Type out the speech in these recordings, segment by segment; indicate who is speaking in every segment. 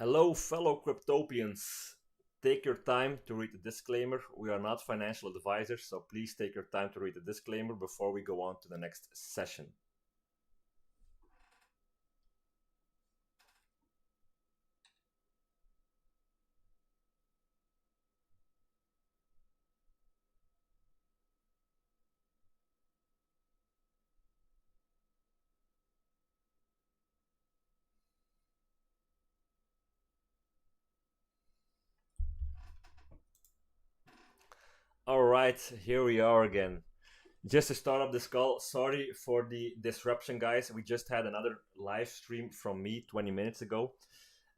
Speaker 1: Hello, fellow Cryptopians. Take your time to read the disclaimer. We are not financial advisors, so please take your time to read the disclaimer before we go on to the next session. Alright, here we are again. Just to start up this call, sorry for the disruption, guys. We just had another live stream from me 20 minutes ago,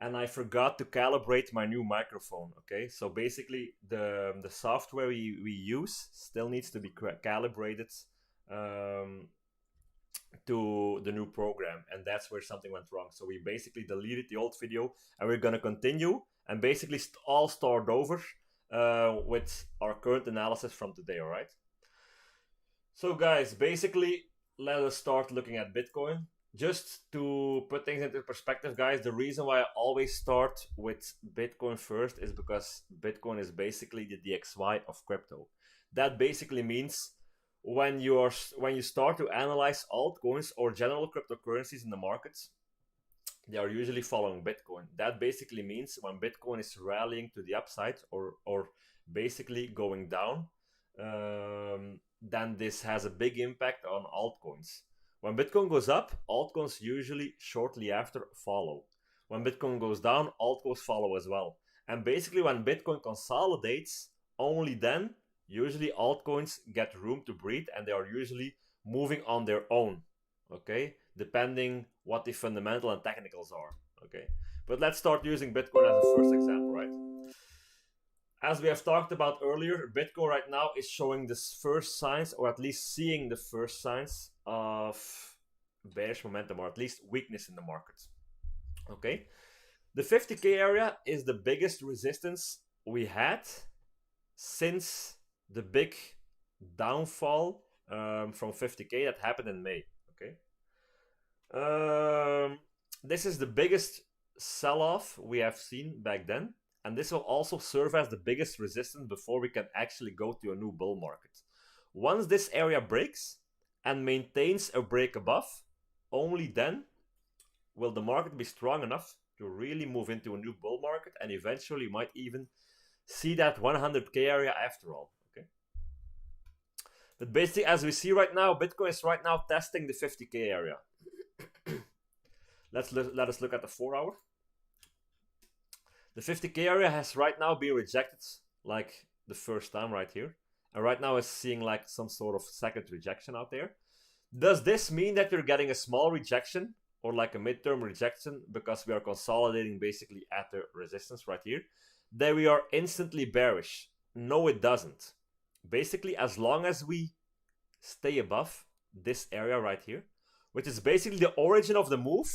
Speaker 1: and I forgot to calibrate my new microphone. Okay, so basically, the software we use still needs to be calibrated um, to the new program, and that's where something went wrong. So we basically deleted the old video, and we're gonna continue and basically all start over with our current analysis from today. All right. So, guys, basically, let us start looking at Bitcoin. Just to put things into perspective, guys, the reason why I always start with Bitcoin first is because Bitcoin is basically the DXY of crypto. That basically means when you start to analyze altcoins or general cryptocurrencies in the markets, they are usually following Bitcoin. That basically means when Bitcoin is rallying to the upside or basically going down, then this has a big impact on altcoins. When Bitcoin goes up, altcoins usually shortly after follow. When Bitcoin goes down, altcoins follow as well. And basically, when Bitcoin consolidates, only then usually altcoins get room to breathe and they are usually moving on their own. Okay, depending what the fundamental and technicals are. Okay, but let's start using Bitcoin as a first example, right? As we have talked about earlier, Bitcoin right now is showing the first signs, or at least seeing the first signs of bearish momentum, or at least weakness in the market. Okay, the 50k area is the biggest resistance we had since the big downfall from 50k that happened in May. Okay, this is the biggest sell-off we have seen back then, and this will also serve as the biggest resistance before we can actually go to a new bull market. Once this area breaks and maintains a break above, only then will the market be strong enough to really move into a new bull market, and eventually might even see that 100k area after all. Okay, but basically, as we see right now, Bitcoin is right now testing the 50k area. Let us look at the 4-hour. The 50k area has right now been rejected like the first time right here, and right now is seeing like some sort of second rejection out there. Does this mean that you're getting a small rejection or like a midterm rejection because we are consolidating basically at the resistance right here? That we are instantly bearish? No, it doesn't. Basically, as long as we stay above this area right here, which is basically the origin of the move,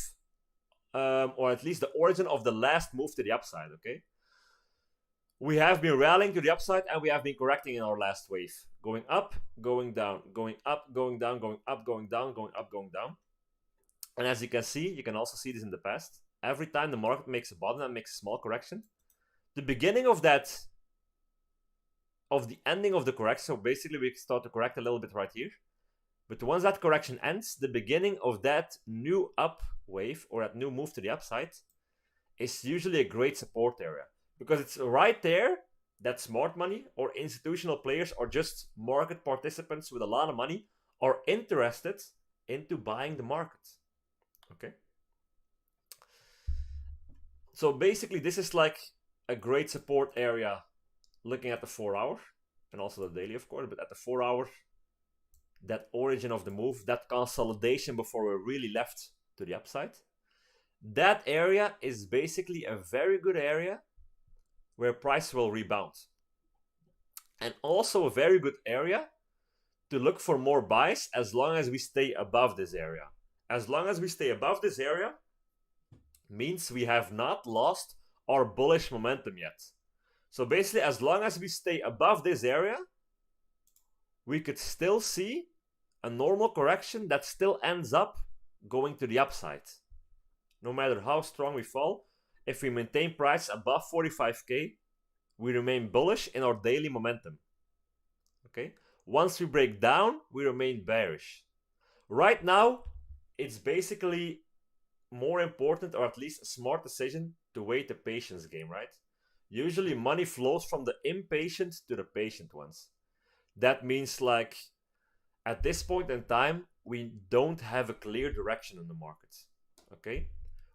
Speaker 1: or at least the origin of the last move to the upside, okay? We have been rallying to the upside and we have been correcting in our last wave. Going up, going down, going up, going down, going up, going down, going up, going down. And as you can see, you can also see this in the past. Every time the market makes a bottom and makes a small correction, the beginning of that, of the ending of the correction, so basically we start to correct a little bit right here. But once that correction ends, the beginning of that new up wave or that new move to the upside is usually a great support area, because it's right there that smart money or institutional players or just market participants with a lot of money are interested into buying the market. Okay, so basically this is like a great support area looking at the 4-hour and also the daily, of course, but at the 4-hour, that origin of the move, that consolidation before we really left to the upside, that area is basically a very good area where price will rebound, and also a very good area to look for more buys as long as we stay above this area. As long as we stay above this area means we have not lost our bullish momentum yet. So basically, as long as we stay above this area, we could still see a normal correction that still ends up going to the upside. No matter how strong we fall, if we maintain price above 45k, we remain bullish in our daily momentum. Okay? Once we break down, we remain bearish. Right now, it's basically more important, or at least a smart decision, to wait the patience game, right? Usually money flows from the impatient to the patient ones. That means, like, at this point in time, we don't have a clear direction in the market. Okay?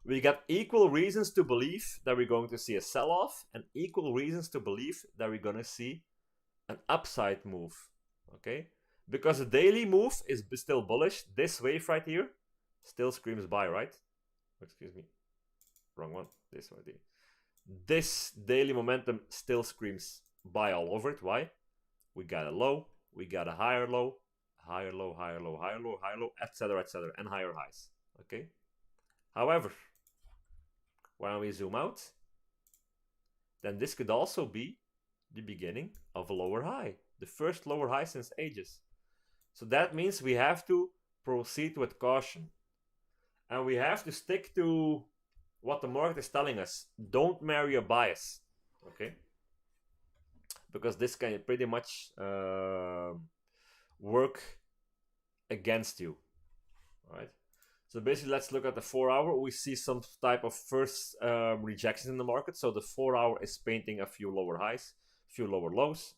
Speaker 1: We got equal reasons to believe that we're going to see a sell-off and equal reasons to believe that we're going to see an upside move. Okay? Because the daily move is still bullish. This wave right here still screams buy, right? Excuse me. Wrong one. This one. This daily momentum still screams buy all over it. Why? We got a low, we got a higher low, higher low, higher low, higher low, higher low, etc., and higher highs. Okay? However, when we zoom out, then this could also be the beginning of a lower high, the first lower high since ages. So that means we have to proceed with caution. And we have to stick to what the market is telling us. Don't marry a bias. Okay? Because this can pretty much work against you. Alright? So basically, let's look at the 4 hour. We see some type of first rejections in the market. So the 4 hour is painting a few lower highs, a few lower lows.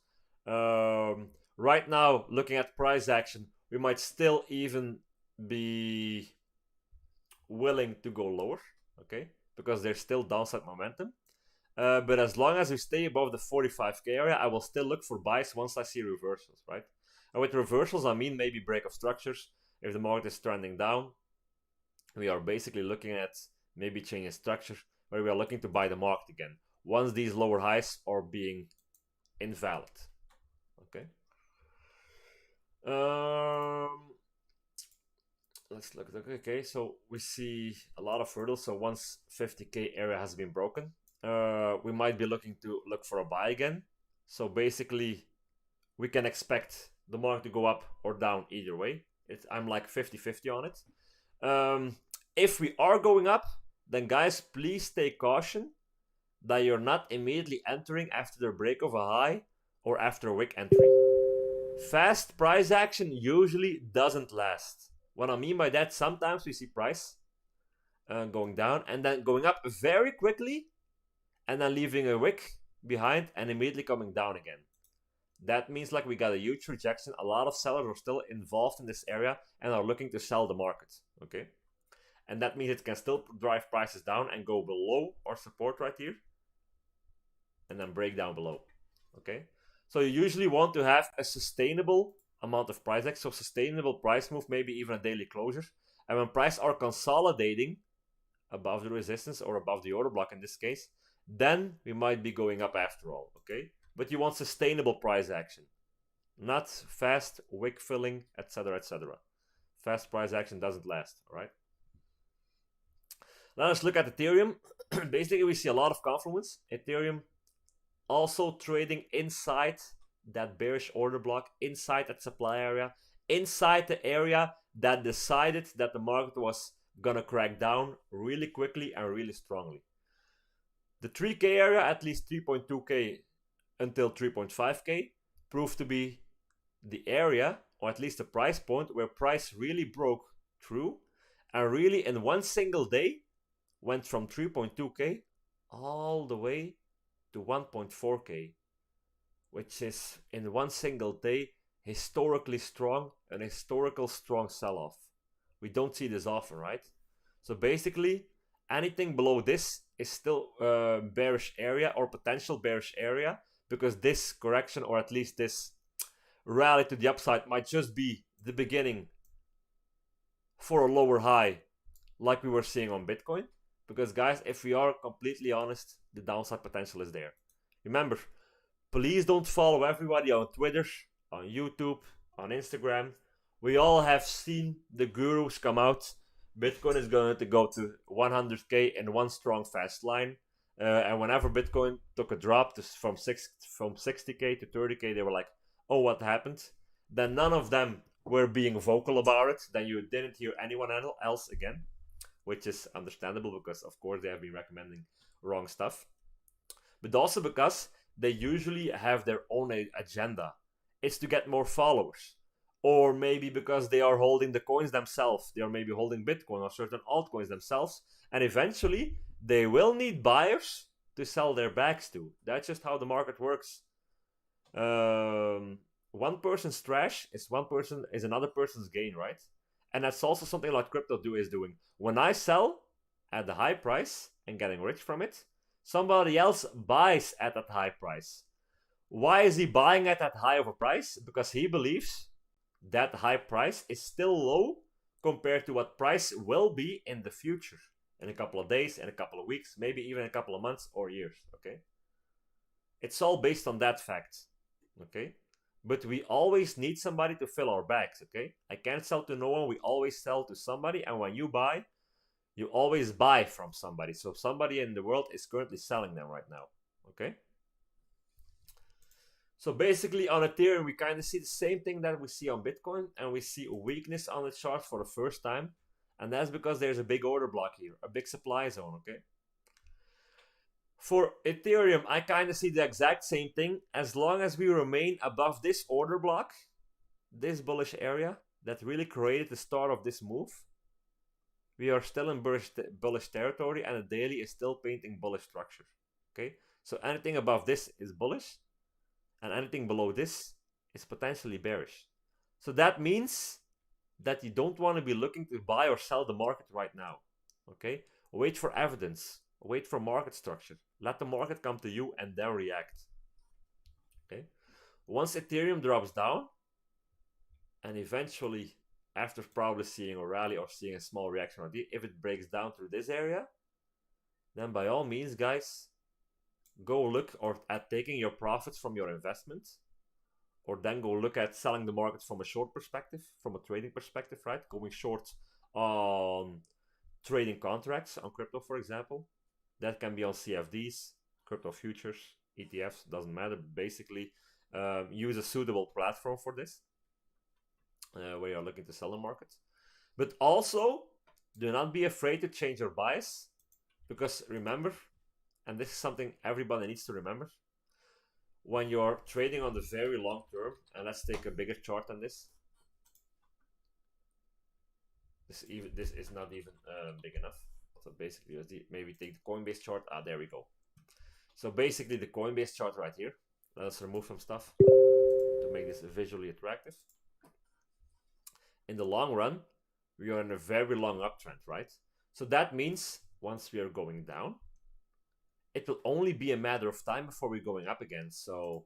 Speaker 1: Right now, looking at price action, we might still even be willing to go lower, okay, because there's still downside momentum. But as long as we stay above the 45k area, I will still look for buys once I see reversals, right? And with reversals, I mean maybe break of structures. If the market is trending down, we are basically looking at maybe changing structure, where we are looking to buy the market again once these lower highs are being invalid. Okay. Let's look at, okay, so we see a lot of hurdles. So once 50k area has been broken, we might be looking to look for a buy again. So basically, we can expect the market to go up or down either way. I'm like 50-50 on it. If we are going up, then guys, please take caution that you're not immediately entering after the break of a high or after a wick entry. Fast price action usually doesn't last. What I mean by that, sometimes we see price going down and then going up very quickly and then leaving a wick behind and immediately coming down again. That means like we got a huge rejection. A lot of sellers are still involved in this area and are looking to sell the market. Okay, and that means it can still drive prices down and go below our support right here and then break down below. Okay, so you usually want to have a sustainable amount of price action, so sustainable price move, maybe even a daily closure. And when prices are consolidating above the resistance or above the order block in this case, then we might be going up after all. Okay, but you want sustainable price action, not fast wick filling, etc., Fast price action doesn't last. All right. Now let's look at Ethereum. Basically, we see a lot of confluence. Ethereum also trading inside that bearish order block, inside that supply area, inside the area that decided that the market was gonna crack down really quickly and really strongly. The 3k area, at least 3.2k until 3.5k, proved to be the area, or at least the price point, where price really broke through and really in one single day went from 3.2k all the way to 1.4k, which is in one single day historically strong, an historical strong sell-off. We don't see this often, right? So basically, anything below this is still bearish area or potential bearish area, because this correction, or at least this rally to the upside, might just be the beginning for a lower high like we were seeing on Bitcoin. Because guys, if we are completely honest, the downside potential is there. Remember, please don't follow everybody on Twitter, on YouTube, on Instagram. We all have seen the gurus come out. Bitcoin is going to go to 100k in one strong fast line. And whenever Bitcoin took a drop from 60k to 30k, they were like, oh, what happened? Then none of them were being vocal about it. Then you didn't hear anyone else again, which is understandable because, of course, they have been recommending wrong stuff, but also because they usually have their own agenda. It's to get more followers. Or maybe because they are holding the coins themselves. They are maybe holding Bitcoin or certain altcoins themselves. And eventually, they will need buyers to sell their bags to. That's just how the market works. One person's trash is another person's gain, right? And that's also something like crypto is doing. When I sell at the high price and getting rich from it, somebody else buys at that high price. Why is he buying at that high of a price? Because he believes that high price is still low compared to what price will be in the future, in a couple of days, in a couple of weeks, maybe even a couple of months or years. Okay, it's all based on that fact. Okay, but we always need somebody to fill our bags. Okay, I can't sell to no one. We always sell to somebody, and when you buy, you always buy from somebody. So somebody in the world is currently selling them right now. Okay. So basically on Ethereum, we kind of see the same thing that we see on Bitcoin, and we see a weakness on the chart for the first time. And that's because there's a big order block here, a big supply zone, okay? For Ethereum, I kind of see the exact same thing. As long as we remain above this order block, this bullish area that really created the start of this move, we are still in bullish territory, and the daily is still painting bullish structure, okay? So anything above this is bullish, and anything below this is potentially bearish. So that means that you don't want to be looking to buy or sell the market right now. Okay? Wait for evidence. Wait for market structure. Let the market come to you and then react. Okay? Once Ethereum drops down, and eventually, after probably seeing a rally or seeing a small reaction, if it breaks down through this area, then by all means, guys, go look at taking your profits from your investments, or then go look at selling the market from a short perspective, from a trading perspective, right? Going short on trading contracts on crypto, for example. That can be on CFDs, crypto futures, ETFs, doesn't matter. Basically, use a suitable platform for this, where you're looking to sell the market. But also, do not be afraid to change your bias, because remember, and this is something everybody needs to remember, when you're trading on the very long term, and let's take a bigger chart than this. This is not even big enough. So basically, maybe take the Coinbase chart. There we go. So basically, the Coinbase chart right here. Let's remove some stuff to make this visually attractive. In the long run, we are in a very long uptrend, right? So that means once we are going down, it will only be a matter of time before we're going up again. So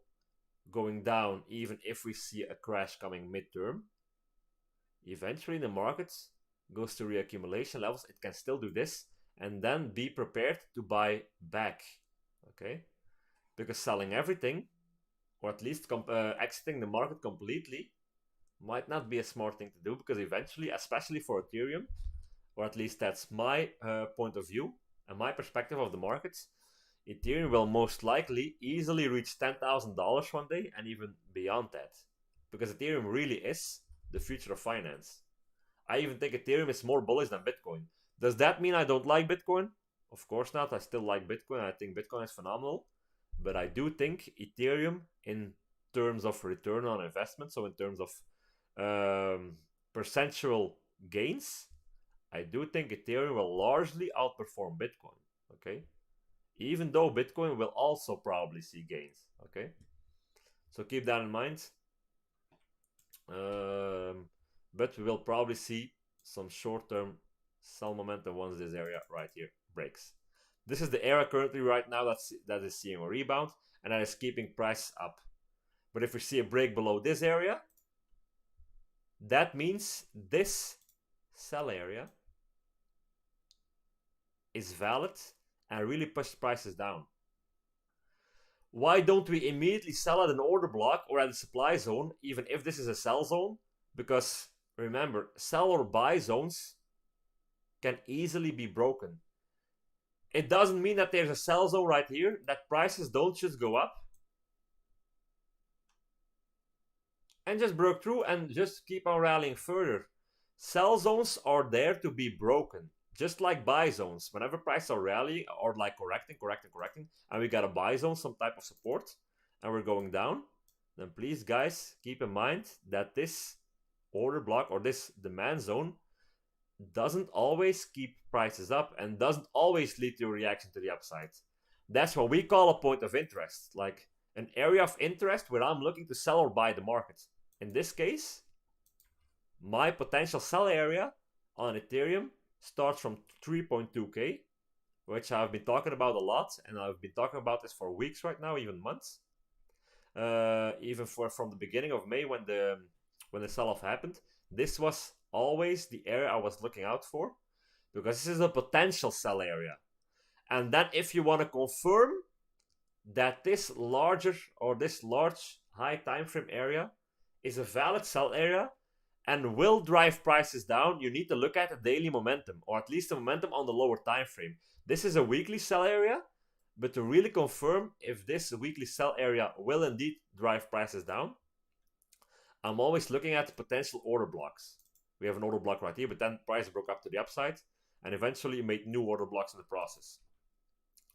Speaker 1: going down, even if we see a crash coming midterm, eventually the market goes to reaccumulation levels. It can still do this, and then be prepared to buy back, okay? Because selling everything, or at least exiting the market completely, might not be a smart thing to do, because eventually, especially for Ethereum, or at least that's my point of view and my perspective of the markets, Ethereum will most likely easily reach $10,000 one day, and even beyond that, because Ethereum really is the future of finance. I even think Ethereum is more bullish than Bitcoin. Does that mean I don't like Bitcoin? Of course not. I still like Bitcoin. I think Bitcoin is phenomenal. But I do think Ethereum, in terms of return on investment, so in terms of percentual gains, I do think Ethereum will largely outperform Bitcoin. Okay? Even though Bitcoin will also probably see gains. Okay? So keep that in mind. But we will probably see some short-term sell momentum once this area right here breaks. This is the area currently right now that is seeing a rebound, and that is keeping price up. But if we see a break below this area, that means this sell area is valid and really push prices down. Why don't we immediately sell at an order block or at a supply zone, even if this is a sell zone? Because remember, sell or buy zones can easily be broken. It doesn't mean that there's a sell zone right here, that prices don't just go up and just broke through and just keep on rallying further. Sell zones are there to be broken. just like buy zones, whenever prices are rallying or like correcting, and we got a buy zone, some type of support, and we're going down, then please, guys, keep in mind that this order block or this demand zone doesn't always keep prices up and doesn't always lead to a reaction to the upside. That's what we call a point of interest, like an area of interest where I'm looking to sell or buy the market. In this case, my potential sell area on Ethereum starts from 3.2k, which I've been talking about a lot, and I've been talking about this for weeks right now, even months. Even from the beginning of May when the sell-off happened, this was always the area I was looking out for, because this is a potential sell area. And then if you want to confirm that this larger or this large high time frame area is a valid sell area and will drive prices down, you need to look at the daily momentum, or at least the momentum on the lower time frame. This is a weekly sell area, but to really confirm if this weekly sell area will indeed drive prices down, I'm always looking at potential order blocks. We have an order block right here, but then price broke up to the upside and eventually made new order blocks in the process.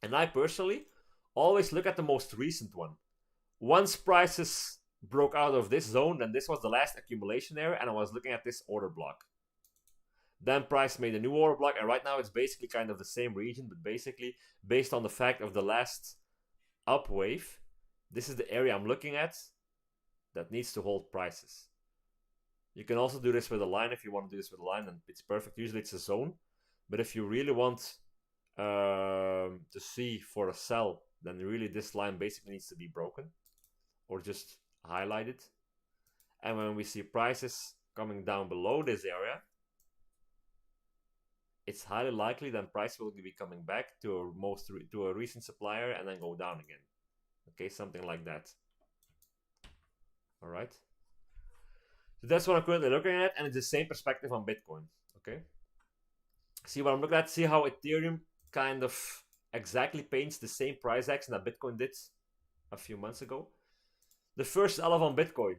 Speaker 1: And I personally always look at the most recent one. Once prices broke out of this zone, then this was the last accumulation area, and I was looking at this order block. Then price made a new order block, and right now it's basically kind of the same region, but basically based on the fact of the last up wave, this is the area I'm looking at that needs to hold prices. You can also do this with a line. If you want to do this with a line, then it's perfect. Usually it's a zone, but if you really want to see for a sell, then really this line basically needs to be broken or just highlighted. And when we see prices coming down below this area, it's highly likely that price will be coming back to a recent supplier and then go down again. Okay, something like that. All right. So that's what I'm currently looking at, and it's the same perspective on Bitcoin. Okay. See what I'm looking at. See how Ethereum kind of exactly paints the same price action that Bitcoin did a few months ago. The first sell-off on Bitcoin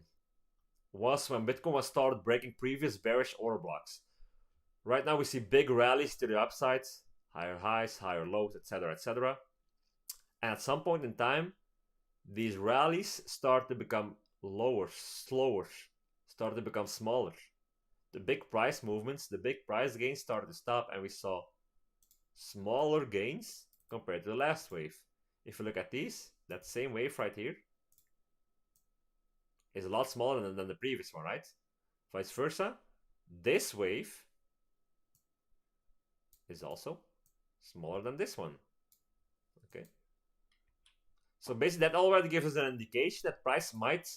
Speaker 1: was when Bitcoin was started breaking previous bearish order blocks. Right now we see big rallies to the upside, higher highs, higher lows, etc., etc. And at some point in time, these rallies start to become lower, slower, start to become smaller. The big price movements, the big price gains started to stop, and we saw smaller gains compared to the last wave. If you look at these, that same wave right here is a lot smaller than the previous one, right? Vice versa, this wave is also smaller than this one. Okay. So basically that already gives us an indication that price might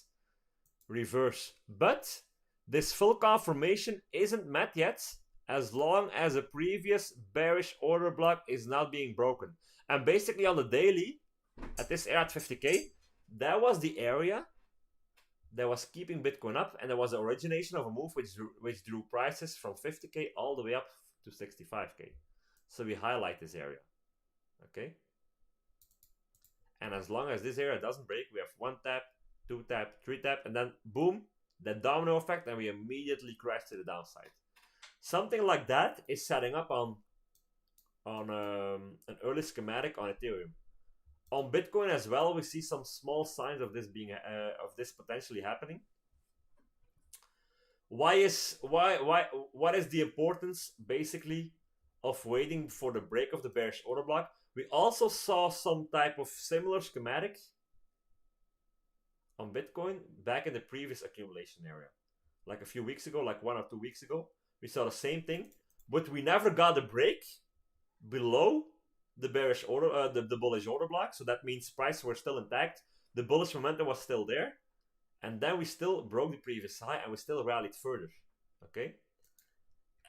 Speaker 1: reverse. But this full confirmation isn't met yet as long as a previous bearish order block is not being broken. And basically on the daily, at this area at 50k, that was the area that was keeping Bitcoin up, and there was the origination of a move which drew prices from 50k all the way up to 65k. So we highlight this area. Okay. And as long as this area doesn't break, we have 1 tap, 2 tap, 3 tap, and then boom, that domino effect, and we immediately crash to the downside. Something like that is setting up on an early schematic on Ethereum. On Bitcoin as well, we see some small signs of this potentially happening. What is the importance basically of waiting for the break of the bearish order block? We also saw some type of similar schematic on Bitcoin back in the previous accumulation area. Like a few weeks ago, like 1 or 2 weeks ago, we saw the same thing, but we never got a break below the bearish order, the bullish order block. So that means prices were still intact, the bullish momentum was still there, and then we still broke the previous high and we still rallied further. Okay,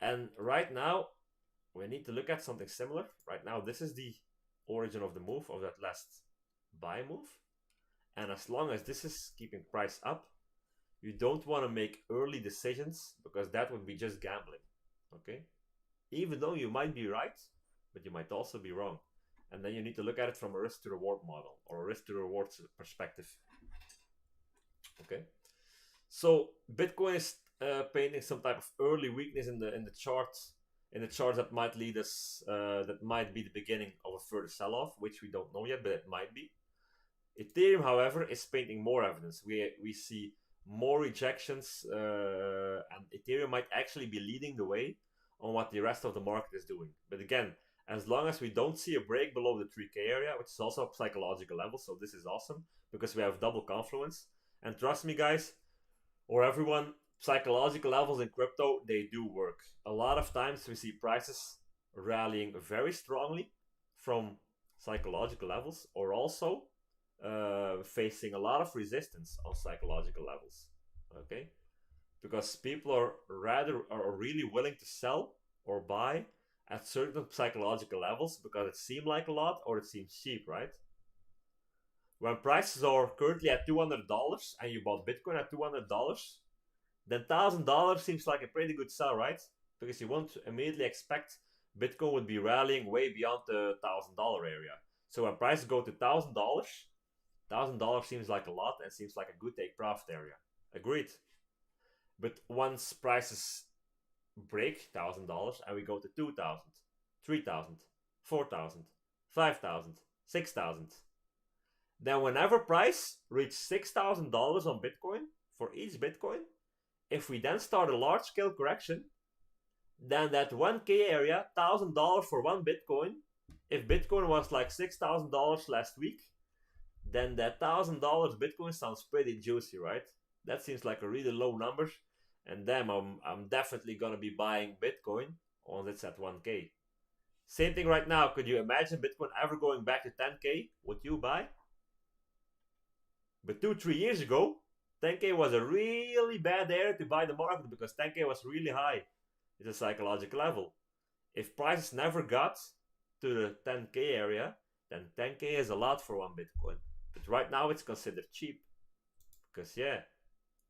Speaker 1: and right now we need to look at something similar. Right now, this is the origin of the move, of that last buy move, and as long as this is keeping price up, you don't want to make early decisions, because that would be just gambling. Okay, even though you might be right, but you might also be wrong. And then you need to look at it from a risk to reward model, or a risk to reward perspective. Okay, so Bitcoin is painting some type of early weakness in the chart in the charts that might lead us, that might be the beginning of a further sell-off, which we don't know yet, but it might be. Ethereum, however, is painting more evidence. We see more rejections, and Ethereum might actually be leading the way on what the rest of the market is doing. But again, as long as we don't see a break below the 3K area, which is also a psychological level, so this is awesome because we have double confluence. And trust me, guys, or everyone, psychological levels in crypto, they do work. A lot of times we see prices rallying very strongly from psychological levels, or also facing a lot of resistance on psychological levels. Okay, because people are really willing to sell or buy at certain psychological levels because it seems like a lot or it seems cheap, right? When prices are currently at $200 and you bought Bitcoin at $200, then $1,000 seems like a pretty good sell, right? Because you won't immediately expect Bitcoin would be rallying way beyond the $1,000 area. So when prices go to $1,000 seems like a lot and seems like a good take profit area. Agreed. But once prices break $1,000 and we go to 2,000, 3,000, 4,000, 5,000, 6,000, then whenever price reaches $6,000 on Bitcoin for each Bitcoin, if we then start a large scale correction, then that 1K area, $1,000 for one Bitcoin, if Bitcoin was like $6,000 last week, then that $1,000 Bitcoin sounds pretty juicy, right? That seems like a really low number, and then I'm definitely gonna be buying Bitcoin once it's at 1K. Same thing right now. Could you imagine Bitcoin ever going back to 10K? Would you buy? But 2-3 years ago, 10K was a really bad area to buy the market because 10K was really high. It's a psychological level. If prices never got to the 10K area, then 10K is a lot for one Bitcoin. But right now it's considered cheap because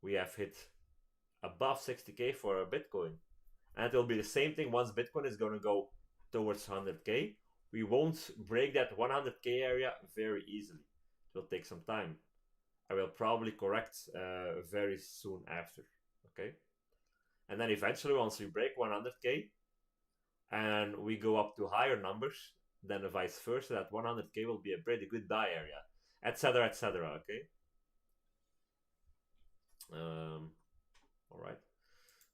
Speaker 1: we have hit above 60K for a Bitcoin. And it will be the same thing once Bitcoin is going to go towards 100K. We won't break that 100K area very easily. It will take some time. I will probably correct very soon after. Okay, and then eventually once we break 100K and we go up to higher numbers, then vice versa, that 100K will be a pretty good buy area, etc., etc. Okay. All right.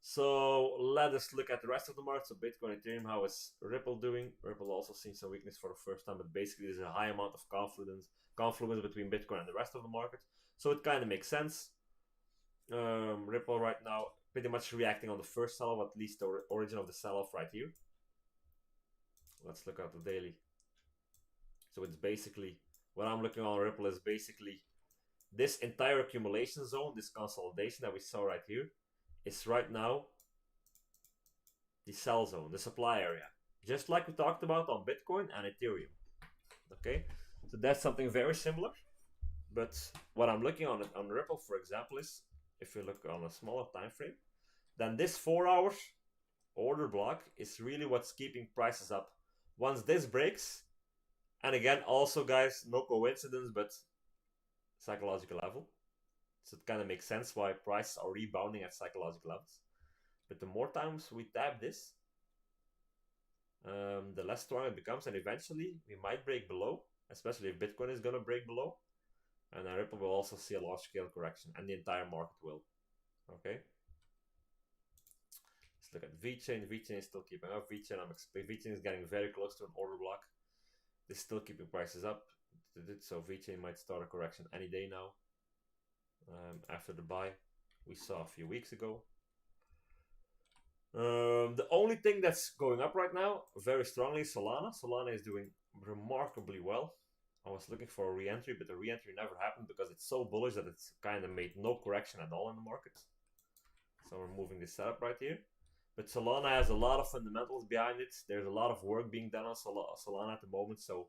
Speaker 1: So let us look at the rest of the market. So Bitcoin, Ethereum, how is Ripple doing? Ripple also seen some weakness for the first time, but basically there's a high amount of confluence between Bitcoin and the rest of the market. So it kind of makes sense. Ripple right now pretty much reacting on the first sell-off, at least the origin of the sell-off right here. Let's look at the daily. So it's basically, what I'm looking on Ripple is basically this entire accumulation zone, this consolidation that we saw right here, is right now the sell zone, the supply area. Just like we talked about on Bitcoin and Ethereum. Okay, so that's something very similar. But what I'm looking on Ripple, for example, is if you look on a smaller time frame, then this 4 hours order block is really what's keeping prices up. Once this breaks, and again, also guys, no coincidence, but psychological level. So it kind of makes sense why prices are rebounding at psychological levels. But the more times we tap this, the less strong it becomes, and eventually we might break below, especially if Bitcoin is gonna break below. And then Ripple will also see a large scale correction, and the entire market will. Okay. Let's look at VeChain. VeChain is still keeping up. VeChain is getting very close to an order block. It's still keeping prices up. So VeChain might start a correction any day now. After the buy we saw a few weeks ago. The only thing that's going up right now very strongly is Solana. Solana is doing remarkably well. I was looking for a re-entry, but the re-entry never happened because it's so bullish that it's kind of made no correction at all in the market. So we're moving this setup right here. But Solana has a lot of fundamentals behind it. There's a lot of work being done on Solana at the moment. So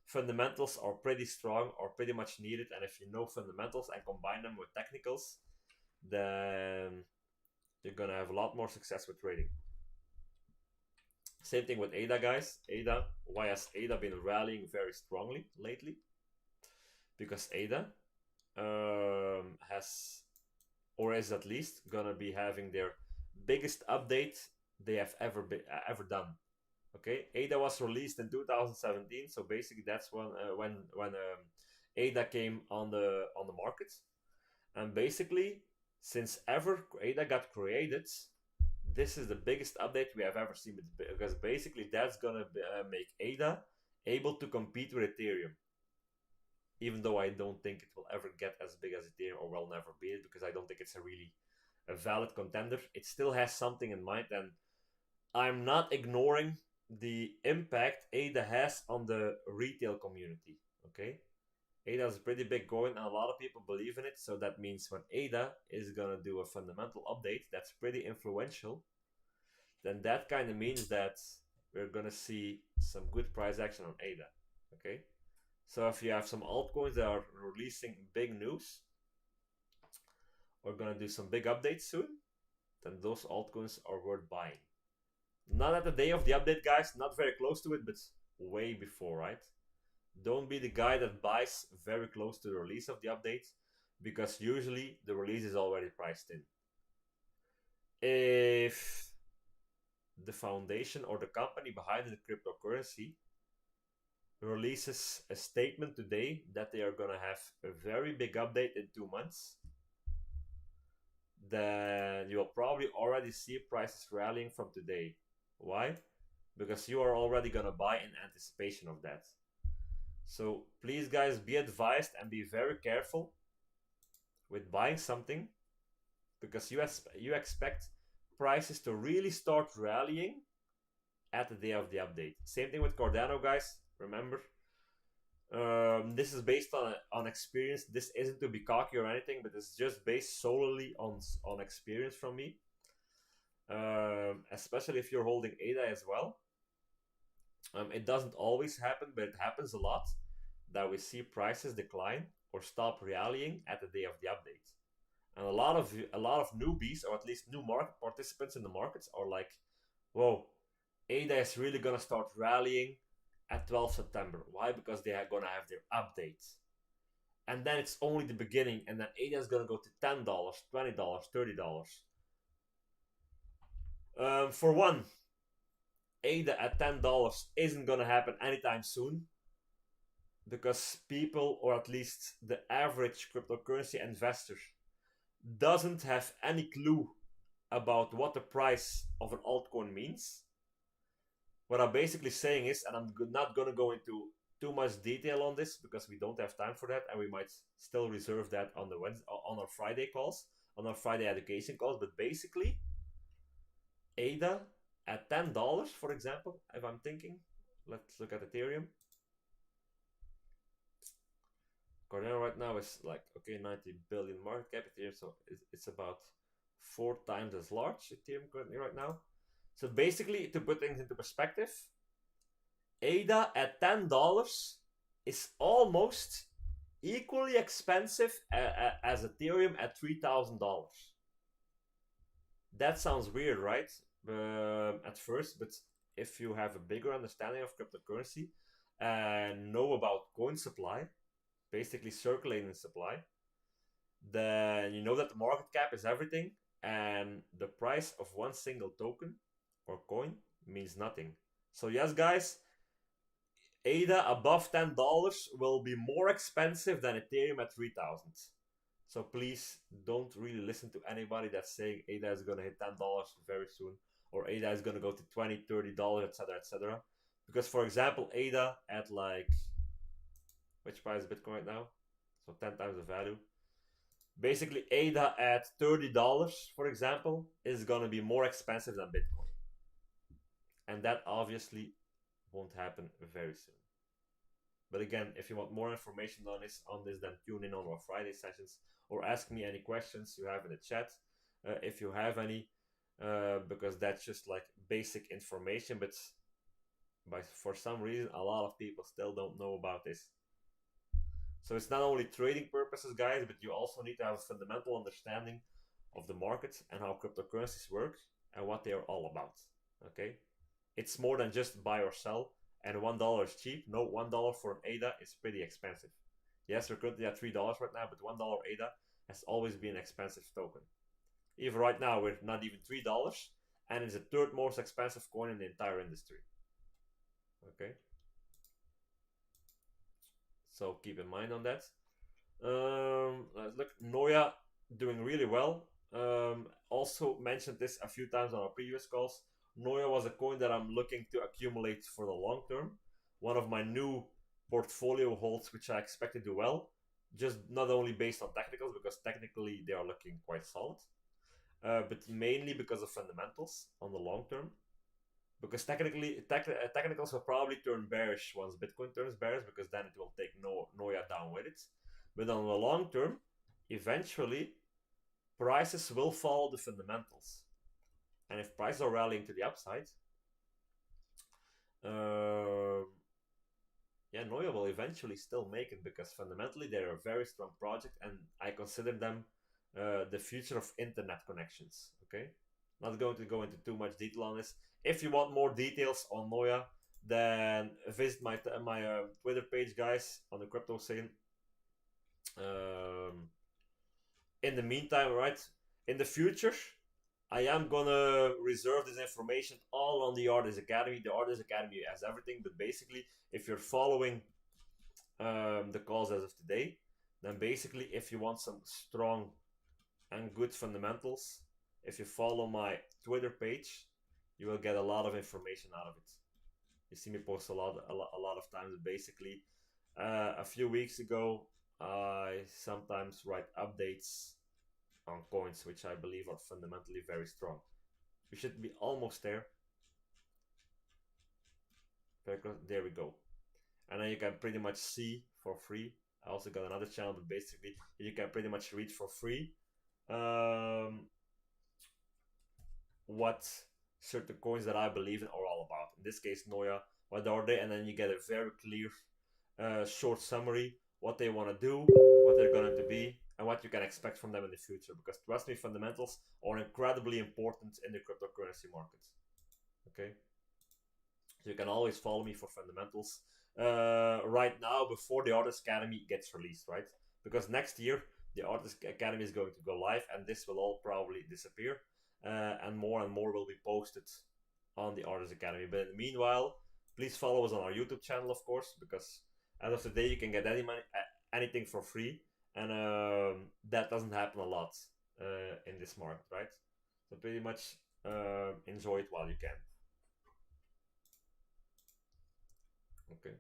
Speaker 1: fundamentals are pretty strong, or pretty much needed. And if you know fundamentals and combine them with technicals, then you're going to have a lot more success with trading. Same thing with ADA, guys. ADA, why has ADA been rallying very strongly lately? Because ADA has, or is at least gonna be having their biggest update they have ever done. Okay, ADA was released in 2017, so basically that's when ADA came on the market, and basically since ever ADA got created, this is the biggest update we have ever seen, because basically that's gonna make ADA able to compete with Ethereum. Even though I don't think it will ever get as big as Ethereum, or will never be it, because I don't think it's a valid contender. It still has something in mind, and I'm not ignoring the impact ADA has on the retail community. Okay, ADA is pretty big going, and a lot of people believe in it. So that means when ADA is gonna do a fundamental update that's pretty influential, then that kind of means that we're gonna see some good price action on ADA. Okay, so if you have some altcoins that are releasing big news or gonna do some big updates soon, then those altcoins are worth buying. Not at the day of the update, guys, not very close to it, but way before, right? Don't be the guy that buys very close to the release of the update, because usually the release is already priced in. If the foundation or the company behind the cryptocurrency releases a statement today that they are going to have a very big update in 2 months, then you'll probably already see prices rallying from today. Why? Because you are already going to buy in anticipation of that. So please, guys, be advised and be very careful with buying something, because you expect prices to really start rallying at the day of the update. Same thing with Cardano, guys. Remember, this is based on experience. This isn't to be cocky or anything, but it's just based solely on experience from me. Especially if you're holding ADA as well. It doesn't always happen, but it happens a lot that we see prices decline or stop rallying at the day of the update. And a lot of newbies, or at least new market participants in the markets, are like, whoa, ADA is really gonna start rallying at 12 September. Why? Because they are gonna have their updates. And then it's only the beginning, and then ADA is gonna go to $10, $20, $30. For one, ADA at $10 isn't gonna happen anytime soon, because people, or at least the average cryptocurrency investor, doesn't have any clue about what the price of an altcoin means. What I'm basically saying is, and I'm not gonna go into too much detail on this because we don't have time for that, and we might still reserve that on our Friday calls, on our Friday education calls. But basically, ADA at $10, for example, if I'm thinking, let's look at Ethereum. Cardano right now is like, okay, 90 billion market cap. Ethereum, so it's about 4 times as large, Ethereum currently right now. So basically, to put things into perspective, ADA at $10 is almost equally expensive as Ethereum at $3,000. That sounds weird, right? At first, but if you have a bigger understanding of cryptocurrency and know about coin supply, basically circulating supply, then you know that the market cap is everything, and the price of one single token or coin means nothing. So yes, guys, ADA above $10 will be more expensive than Ethereum at 3,000. So please don't really listen to anybody that's saying ADA is going to hit $10 very soon, or ADA is going to go to $20, $30, etc., etc. Because, for example, ADA at like, which price is Bitcoin right now? So 10 times the value. Basically, ADA at $30, for example, is going to be more expensive than Bitcoin. And that obviously won't happen very soon. But again, if you want more information on this, then tune in on our Friday sessions, or ask me any questions you have in the chat, if you have any, because that's just like basic information. But for some reason, a lot of people still don't know about this. So it's not only trading purposes, guys, but you also need to have a fundamental understanding of the market and how cryptocurrencies work and what they are all about. Okay, it's more than just buy or sell. And $1 is cheap. No, $1 for an ADA is pretty expensive. Yes, we're currently at $3 right now, but $1 ADA has always been an expensive token. Even right now, we're not even $3, and it's the third most expensive coin in the entire industry. Okay, so keep in mind on that. Let's look. Noya doing really well. Also mentioned this a few times on our previous calls. Noya was a coin that I'm looking to accumulate for the long term. One of my new portfolio holds, which I expect to do well. Just not only based on technicals, because technically they are looking quite solid, but mainly because of fundamentals on the long term. Because technicals will probably turn bearish once Bitcoin turns bearish, because then it will take Noya down with it. But on the long term, eventually, prices will follow the fundamentals. And if prices are rallying to the upside, yeah, Noya will eventually still make it, because fundamentally they're a very strong project, and I consider them the future of internet connections. Okay, not going to go into too much detail on this. If you want more details on Noya, then visit my Twitter page, guys, on the crypto scene. In the meantime, right, in the future, I am gonna reserve this information all on the Artist Academy. The Artist Academy has everything, but basically, if you're following the calls as of today, then basically, if you want some strong and good fundamentals, if you follow my Twitter page, you will get a lot of information out of it. You see me post a lot of times. Basically, a few weeks ago, I sometimes write updates on coins which I believe are fundamentally very strong. We should be almost there. Very close. There we go. And then you can pretty much see for free. I also got another channel, but basically you can pretty much read for free what certain coins that I believe in are all about. In this case, Noya, what are they? And then you get a very clear short summary, what they want to do, what they're going to be, and what you can expect from them in the future. Because trust me, fundamentals are incredibly important in the cryptocurrency market. Okay, so you can always follow me for fundamentals. Right now, before the Artist Academy gets released, right? Because next year the Artist Academy is going to go live, and this will all probably disappear, and more will be posted on the Artist Academy. But in the meanwhile, please follow us on our YouTube channel, of course, because as of today you can get anything for free, and that doesn't happen a lot in this market, right? So pretty much enjoy it while you can. Okay.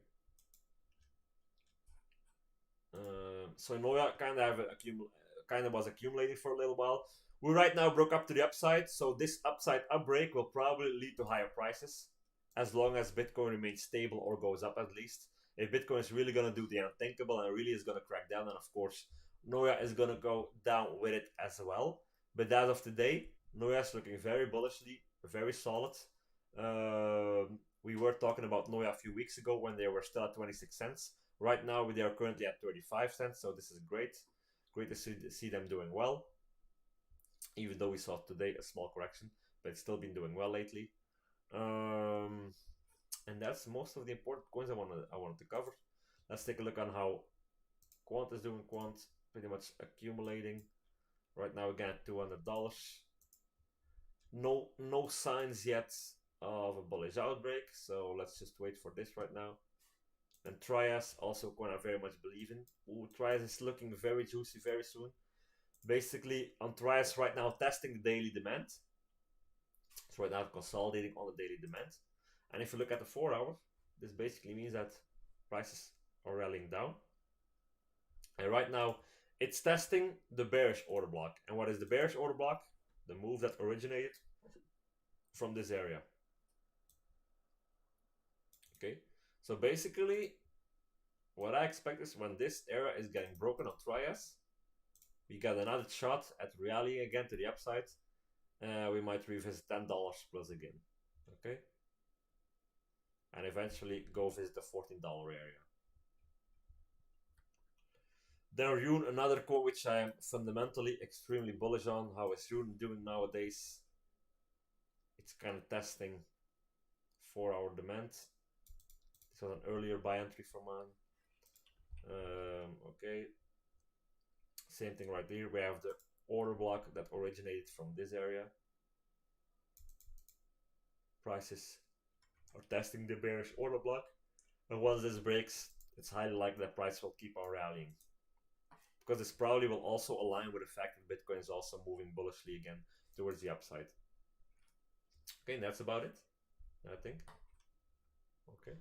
Speaker 1: So Noya kind of was accumulating for a little while. We right now broke up to the upside, so this upside upbreak will probably lead to higher prices, as long as Bitcoin remains stable or goes up at least. If Bitcoin is really gonna do the unthinkable and really is gonna crack down, then of course Noya is gonna go down with it as well. But as of today, Noya is looking very bullishly, very solid. We were talking about Noya a few weeks ago when they were still at 26 cents. Right now, they are currently at 35 cents, so this is great. Great to see them doing well. Even though we saw today a small correction, but it's still been doing well lately. And that's most of the important coins I wanted to cover. Let's take a look on how Quant is doing. Quant pretty much accumulating. Right now again at $200. No signs yet of a bullish outbreak, so let's just wait for this right now. And Trias also coin I very much believe in. Ooh, Trias is looking very juicy very soon. Basically, on Trias right now testing the daily demand. It's right now consolidating on the daily demand. And if you look at the 4 hour, this basically means that prices are rallying down. And right now, it's testing the bearish order block. And what is the bearish order block? The move that originated from this area. Okay, so basically, what I expect is when this area is getting broken on Trias, we got another shot at rallying again to the upside. We might revisit $10 plus again. Okay, and eventually go visit the $14 area. Then Rune, another coin which I am fundamentally extremely bullish on. How is Rune doing nowadays? It's kind of testing 4 hour demand. This was an earlier buy entry from mine. Okay, same thing right here. We have the order block that originated from this area. prices are testing the bearish order block. And once this breaks, it's highly likely that price will keep on rallying. Because this probably will also align with the fact that Bitcoin is also moving bullishly again towards the upside. Okay, and that's about it, I think. Okay.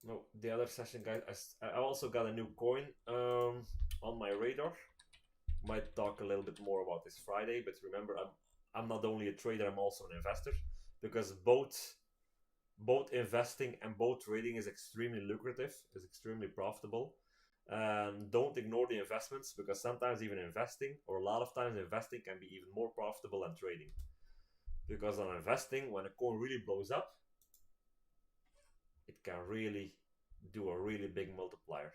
Speaker 1: No, the other session, guys, I also got a new coin on my radar. Might talk a little bit more about this Friday, but remember, I'm not only a trader, I'm also an investor, because both investing and both trading is extremely lucrative, is extremely profitable. Don't ignore the investments, because sometimes even investing, or a lot of times investing, can be even more profitable than trading. Because on investing, when a coin really blows up, it can really do a really big multiplier.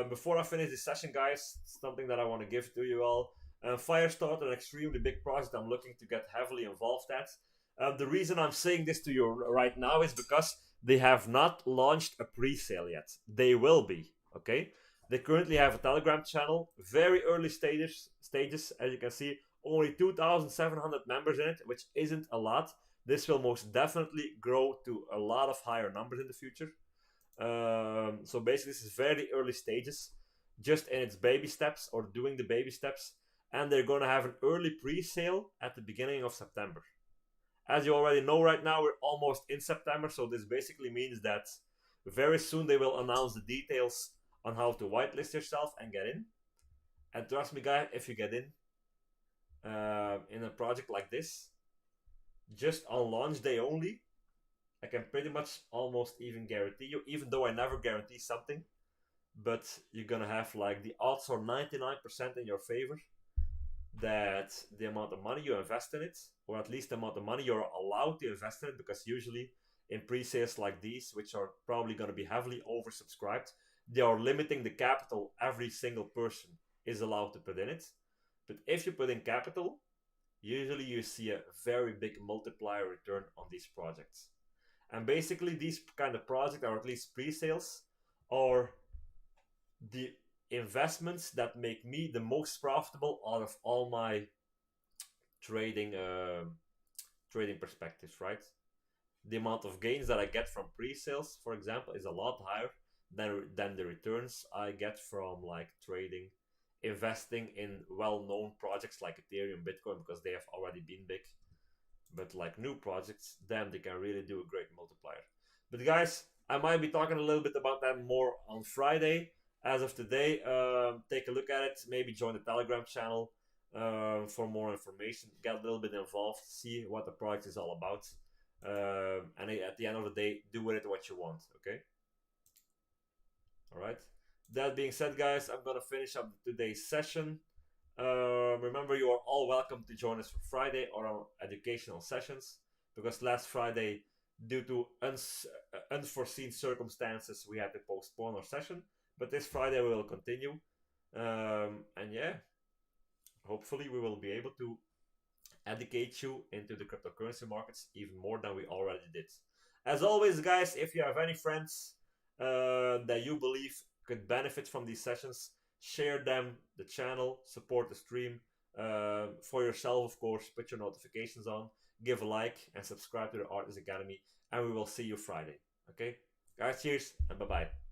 Speaker 1: Before I finish this session, guys, something that I want to give to you all. Firestart, an extremely big project I'm looking to get heavily involved at. The reason I'm saying this to you right now is because they have not launched a pre-sale yet. They will be, okay? They currently have a Telegram channel, very early stages, as you can see, only 2,700 members in it, which isn't a lot. This will most definitely grow to a lot of higher numbers in the future. So basically, this is very early stages, just in its baby steps, or doing the baby steps, and they're going to have an early pre-sale at the beginning of September. As you already know, right now we're almost in September, so this basically means that very soon they will announce the details on how to whitelist yourself and get in. And trust me, guys, if you get in a project like this, just on launch day only, I can pretty much almost even guarantee you, even though I never guarantee something, but you're gonna have like the odds are 99% in your favor that the amount of money you invest in it, or at least the amount of money you're allowed to invest in it, because usually in pre-sales like these, which are probably going to be heavily oversubscribed, they are limiting the capital every single person is allowed to put in it. But if you put in capital, usually you see a very big multiplier return on these projects. And basically these kind of projects, or at least pre-sales, are the investments that make me the most profitable out of all my trading perspectives, right? The amount of gains that I get from pre-sales, for example, is a lot higher than the returns I get from like trading, investing in well-known projects like Ethereum, Bitcoin, because they have already been big. But like new projects, then they can really do a great multiplier. But guys, I might be talking a little bit about that more on Friday. As of today, take a look at it. Maybe join the Telegram channel for more information. Get a little bit involved. See what the project is all about. And at the end of the day, do with it what you want. Okay? Alright. That being said, guys, I'm going to finish up today's session. Remember, you are all welcome to join us for Friday or our educational sessions, because last Friday, due to unforeseen circumstances, we had to postpone our session. But this Friday we will continue. And yeah, hopefully we will be able to educate you into the cryptocurrency markets even more than we already did. As always, guys, if you have any friends that you believe could benefit from these sessions, share them, the channel, support the stream. For yourself, of course, put your notifications on, give a like, and subscribe to the Artist Academy. And we will see you Friday. Okay? Guys, cheers, and bye-bye.